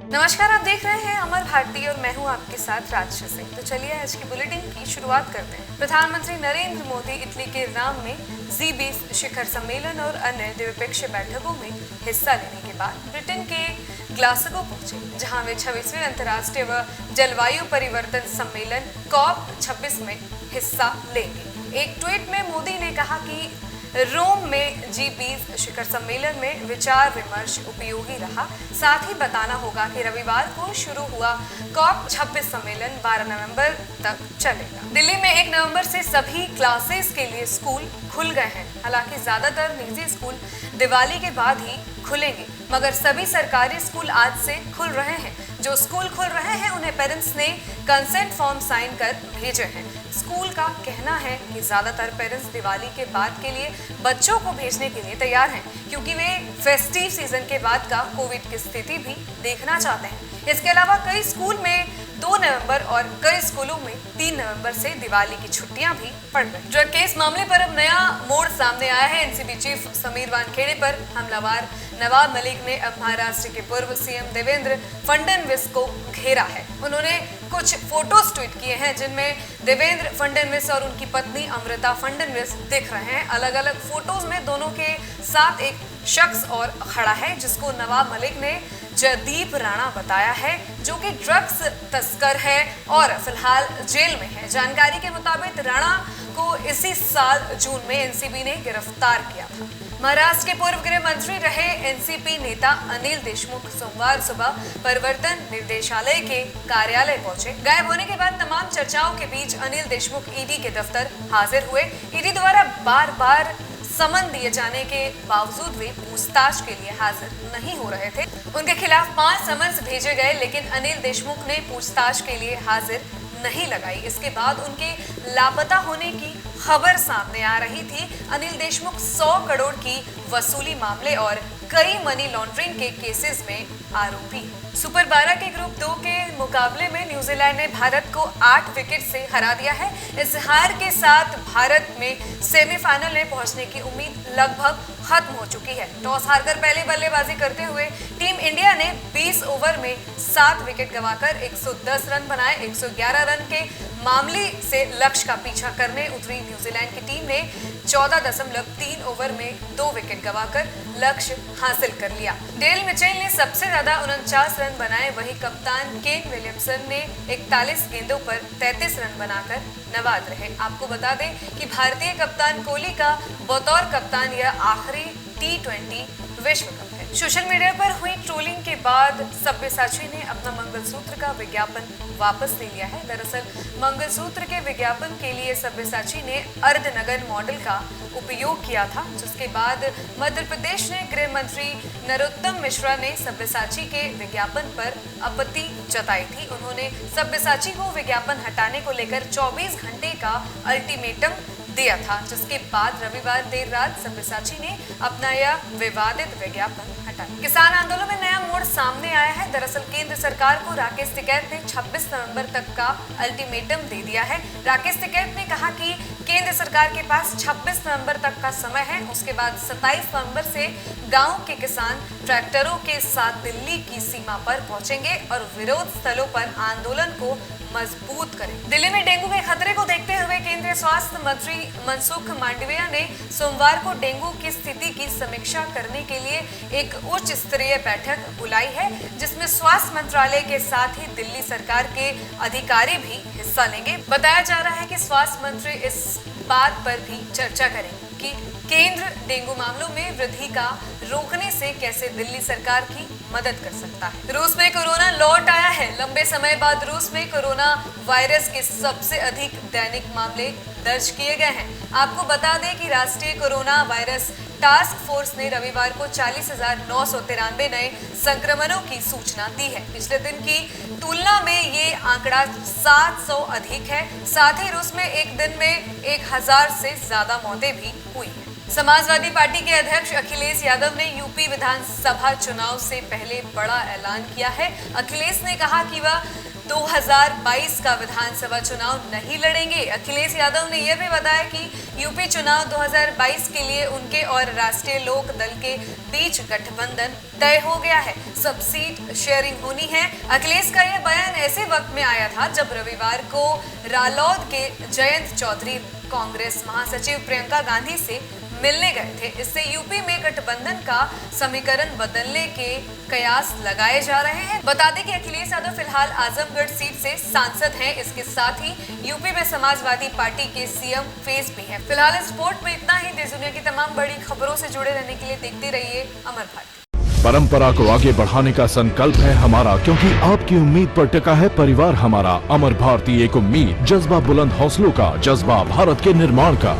नमस्कार, आप देख रहे हैं अमर भारती और मैं हूं आपके साथ राजश्री सिंह। तो चलिए आज की बुलेटिन की शुरुआत करते हैं। प्रधानमंत्री नरेंद्र मोदी इटली के राम में जी20 शिखर सम्मेलन और अन्य द्विपक्षीय बैठकों में हिस्सा लेने के बाद ब्रिटेन के ग्लासगो पहुंचे, जहां वे 26वें अंतर्राष्ट्रीय व जलवायु परिवर्तन सम्मेलन COP26 में हिस्सा लेंगे। एक ट्वीट में मोदी ने कहा कि रोम में जी20 शिखर सम्मेलन में विचार विमर्श उपयोगी रहा। साथ ही बताना होगा कि रविवार को शुरू हुआ COP26 सम्मेलन 12 नवंबर तक चलेगा। दिल्ली में 1 नवंबर से सभी क्लासेस के लिए स्कूल खुल गए हैं। हालांकि ज्यादातर निजी स्कूल दिवाली के बाद ही खुलेंगे, मगर सभी सरकारी स्कूल आज से खुल रहे हैं। जो स्कूल खुल रहे हैं उन्हें पेरेंट्स ने कंसेंट फॉर्म साइन कर भेजे हैं। स्कूल का कहना है कि ज्यादातर पेरेंट्स दिवाली के बाद के लिए बच्चों को भेजने के लिए तैयार हैं, क्योंकि वे फेस्टिव सीजन के बाद का कोविड की स्थिति भी देखना चाहते हैं। इसके अलावा कई स्कूल में 2 नवंबर और कई स्कूलों में 3 नवंबर से दिवाली की छुट्टियां भी पड़ गई। ड्रग केस मामले पर अब नया मोड़ सामने आया है। एनसीबी चीफ समीर वानखेड़े पर हमलावर नवाब मलिक ने अब महाराष्ट्र के पूर्व सीएम देवेंद्र फडणवीस को घेरा है। उन्होंने कुछ फोटोज ट्वीट किए हैं जिनमें देवेंद्र फडणवीस और उनकी पत्नी अमृता फडणवीस दिख रहे हैं। अलग अलग फोटोज में दोनों के साथ एक शख्स और खड़ा है, जिसको नवाब मलिक ने जयदीप राणा बताया है, जो कि ड्रग्स तस्कर है और फिलहाल जेल में है। जानकारी के मुताबिक राणा को इसी साल जून में एनसीबी ने गिरफ्तार किया था। महाराष्ट्र के पूर्व गृह मंत्री रहे एनसीपी नेता अनिल देशमुख सोमवार सुबह प्रवर्तन निर्देशालय के कार्यालय पहुंचे। गायब होने के बाद तमाम चर्चाओं के बीच अनिल देशमुख ईडी के दफ्तर हाजिर हुए। ईडी द्वारा बार बार समन दिए जाने के बावजूद वे पूछताछ के लिए हाजिर नहीं हो रहे थे। उनके खिलाफ 5 समन्स भेजे गए, लेकिन अनिल देशमुख ने पूछताछ के लिए हाजिर नहीं लगाई। इसके बाद उनके लापता होने की खबर सामने आ रही थी। अनिल देशमुख 100 करोड़ की वसूली मामले और कई मनी लॉन्ड्रिंग के केसेस में आरोपी। सुपर 12 के ग्रुप 2 के मुकाबले में न्यूजीलैंड ने भारत को 8 विकेट से हरा दिया है। इस हार के साथ भारत में सेमीफाइनल में पहुंचने की उम्मीद लगभग खत्म हो चुकी है। टॉस हारकर पहले बल्लेबाजी करते हुए टीम इंडिया ने 20 ओवर में 7 विकेट गंवाकर 110 रन बनाए। 111 रन के मामले से लक्ष्य का पीछा करने उतरी न्यूजीलैंड की टीम ने 14.3 ओवर में 2 विकेट गंवाकर लक्ष्य हासिल कर लिया। डेल मिचेल ने सबसे ज्यादा 49 रन बनाए, वहीं कप्तान केन विलियमसन ने 41 गेंदों पर 33 रन बनाकर नवाज रहे। आपको बता दें कि भारतीय कप्तान कोहली का बतौर कप्तान यह आखिरी T20 विश्व कप है। सोशल मीडिया पर हुई ट्रोलिंग के बाद सब्यसाची ने अपना मंगलसूत्र का विज्ञापन वापस ले लिया है। दरअसल मंगलसूत्र के विज्ञापन के लिए सब्यसाची ने अर्धनग्न मॉडल का उपयोग किया था, जिसके बाद मध्य प्रदेश ने गृह मंत्री नरोत्तम मिश्रा ने सब्यसाची के विज्ञापन पर आपत्ति जताई थी। उन्होंने सब्यसाची को विज्ञापन हटाने को लेकर 24 घंटे का अल्टीमेटम दिया था, जिसके बाद रविवार देर रात सब्यसाची ने अपना यह विवादित विज्ञापन हटाया। किसान आंदोलन में नया मोड़ सामने आया है। दरअसल केंद्र सरकार को राकेश टिकैत ने 26 नवंबर तक का अल्टीमेटम दे दिया है। राकेश टिकैत ने कहा कि केंद्र सरकार के पास 26 नवंबर तक का समय है। उसके बाद 27 नवंबर से गांव के किसान ट्रैक्टरों के साथ दिल्ली की सीमा पर पहुंचेंगे और विरोध स्थलों पर आंदोलन को मजबूत करें। दिल्ली में डेंगू के खतरे को देखते हुए केंद्रीय स्वास्थ्य मंत्री मनसुख मांडविया ने सोमवार को डेंगू की स्थिति की समीक्षा करने के लिए एक उच्च स्तरीय बैठक बुलाई है, जिसमें स्वास्थ्य मंत्रालय के साथ ही दिल्ली सरकार के अधिकारी भी हिस्सा लेंगे। बताया जा रहा है कि स्वास्थ्य मंत्री इस बात पर भी चर्चा करेंगे कि केंद्र डेंगू मामलों में वृद्धि का रोकने से कैसे दिल्ली सरकार की मदद कर सकता है। रूस में कोरोना लौट आया है। लंबे समय बाद रूस में कोरोना वायरस के सबसे अधिक दैनिक मामले दर्ज किए गए हैं। आपको बता दें कि राष्ट्रीय कोरोना वायरस टास्क फोर्स ने रविवार को 40,993 नए संक्रमणों की सूचना दी है। पिछले दिन की तुलना में ये आंकड़ा 700 अधिक है। साथ ही रूस में एक दिन में 1000 से ज्यादा मौतें भी हुई हैं। समाजवादी पार्टी के अध्यक्ष अखिलेश यादव ने यूपी विधानसभा चुनाव से पहले बड़ा ऐलान किया है। अखिलेश ने कहा कि वह 2022 का विधानसभा चुनाव नहीं लड़ेंगे। अखिलेश यादव ने यह भी बताया कि यूपी चुनाव 2022 के लिए उनके और राष्ट्रीय लोक दल के बीच गठबंधन तय हो गया है, सब सीट शेयरिंग होनी है। अखिलेश का यह बयान ऐसे वक्त में आया था जब रविवार को रालौद के जयंत चौधरी कांग्रेस महासचिव प्रियंका गांधी से मिलने गए थे। इससे यूपी में गठबंधन का समीकरण बदलने के कयास लगाए जा रहे हैं। बता दें कि अखिलेश यादव फिलहाल आजमगढ़ सीट से सांसद हैं। इसके साथ ही यूपी में समाजवादी पार्टी के सीएम फेज भी हैं। फिलहाल इस रिपोर्ट में इतना ही। देश दुनिया की तमाम बड़ी खबरों से जुड़े रहने के लिए देखते रहिए अमर भारती। परंपरा को आगे बढ़ाने का संकल्प है हमारा, क्योंकि आपकी उम्मीद पर टिका है परिवार हमारा। अमर भारती, एक उम्मीद, जज्बा बुलंद हौसलों का, जज्बा भारत के निर्माण का।